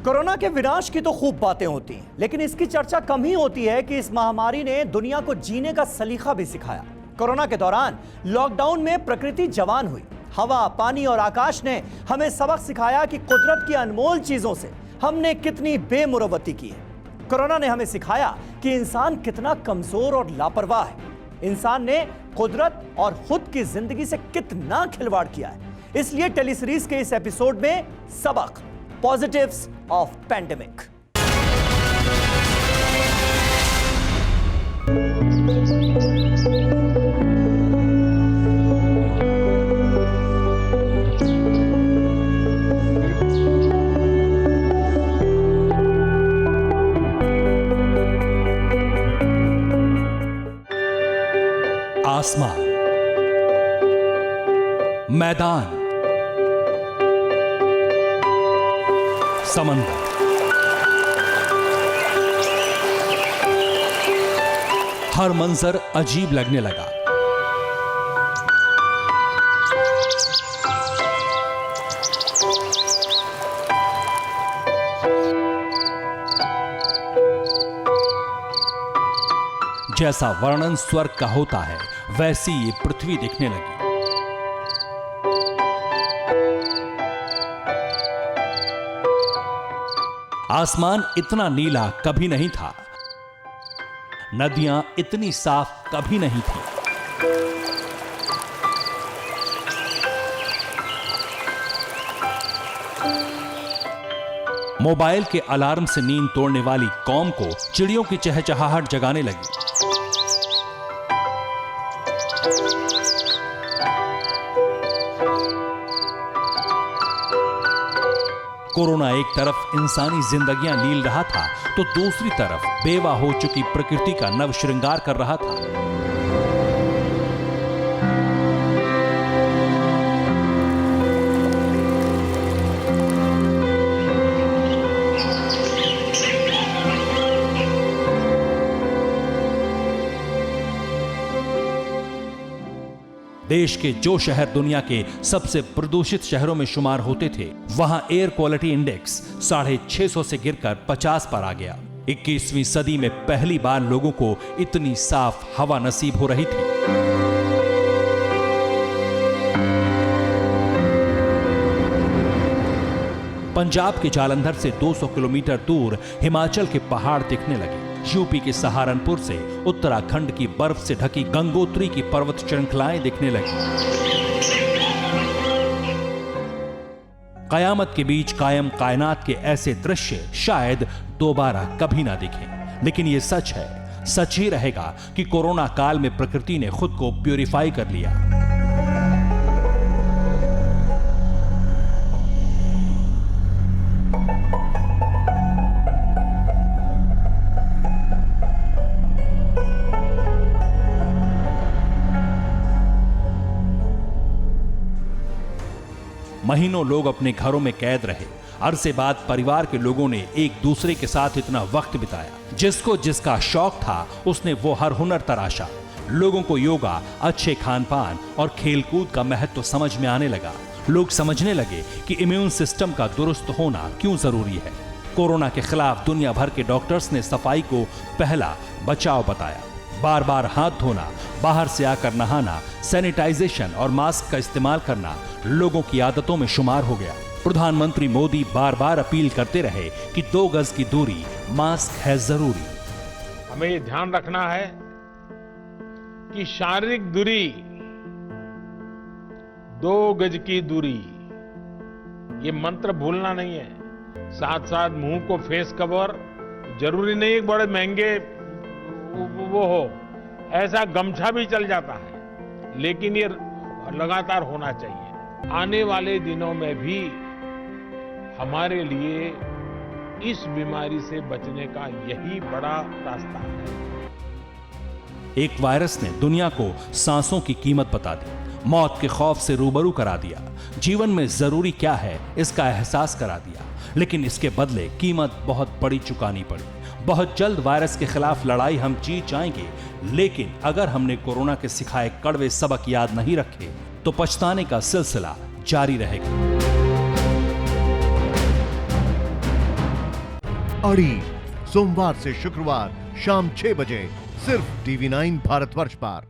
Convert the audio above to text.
Corona के विनाश की तो खूब बातें होती हैं, लेकिन इसकी चर्चा कम ही होती है कि इस महामारी ने दुनिया को जीने का सलीका भी सिखाया। कोरोना के दौरान लॉकडाउन में प्रकृति जवान हुई। हवा, पानी और आकाश ने हमें सबक सिखाया कि कुदरत की अनमोल चीजों से हमने कितनी बेमुरव्वती की है। कोरोना ने हमें सिखाया कि इंसान कितना कमजोर और लापरवाह है। इंसान ने कुदरत और खुद की जिंदगी से कितना खिलवाड़ किया है। इसलिए टेलीसीरीज के इस एपिसोड में सबक, पॉजिटिव्स ऑफ पैंडेमिक। आसमान, मैदान, समंदर, हर मंजर अजीब लगने लगा। जैसा वर्णन स्वर्ग का होता है, वैसी ये पृथ्वी दिखने लगी। आसमान इतना नीला कभी नहीं था, नदियां इतनी साफ कभी नहीं थी। मोबाइल के अलार्म से नींद तोड़ने वाली कौम को चिड़ियों की चहचहाहट जगाने लगी। कोरोना एक तरफ इंसानी जिंदगियां लील रहा था, तो दूसरी तरफ बेवा हो चुकी प्रकृति का नव श्रृंगार कर रहा था। देश के जो शहर दुनिया के सबसे प्रदूषित शहरों में शुमार होते थे, वहां एयर क्वालिटी इंडेक्स 650 से गिरकर 50 पर आ गया। 21वीं सदी में पहली बार लोगों को इतनी साफ हवा नसीब हो रही थी। पंजाब के जालंधर से 200 किलोमीटर दूर हिमाचल के पहाड़ दिखने लगे। यूपी के सहारनपुर से उत्तराखंड की बर्फ से ढकी गंगोत्री की पर्वत श्रृंखलाएं दिखने लगी। कयामत के बीच कायम कायनात के ऐसे दृश्य शायद दोबारा कभी ना दिखें, लेकिन यह सच है, सच ही रहेगा कि कोरोना काल में प्रकृति ने खुद को प्यूरिफाई कर लिया। महीनों लोग अपने घरों में कैद रहे। अरसे बाद परिवार के लोगों ने एक दूसरे के साथ इतना वक्त बिताया। जिसको जिसका शौक था, उसने वो हर हुनर तराशा। लोगों को योगा, अच्छे खान पान और खेलकूद का महत्व समझ में आने लगा। लोग समझने लगे कि इम्यून सिस्टम का दुरुस्त होना क्यों जरूरी है। कोरोना के खिलाफ दुनिया भर के डॉक्टर्स ने सफाई को पहला बचाव बताया। बार बार हाथ धोना, बाहर से आकर नहाना, सैनिटाइजेशन और मास्क का इस्तेमाल करना लोगों की आदतों में शुमार हो गया। प्रधानमंत्री मोदी बार बार अपील करते रहे कि 2 गज की दूरी, मास्क है जरूरी। हमें ये ध्यान रखना है कि शारीरिक दूरी, 2 गज की दूरी, ये मंत्र भूलना नहीं है। साथ साथ मुंह को फेस कवर, जरूरी नहीं एक बड़े महंगे वो हो, ऐसा गमछा भी चल जाता है, लेकिन ये लगातार होना चाहिए। आने वाले दिनों में भी हमारे लिए इस बीमारी से बचने का यही बड़ा रास्ता है। एक वायरस ने दुनिया को सांसों की कीमत बता दी, मौत के खौफ से रूबरू करा दिया, जीवन में जरूरी क्या है इसका एहसास करा दिया। लेकिन इसके बदले कीमत बहुत बड़ी चुकानी पड़ी। बहुत जल्द वायरस के खिलाफ लड़ाई हम जीत जाएंगे, लेकिन अगर हमने कोरोना के सिखाए कड़वे सबक याद नहीं रखे तो पछताने का सिलसिला जारी रहेगा। अड़ी, सोमवार से शुक्रवार शाम 6 बजे सिर्फ TV9 भारतवर्ष पर।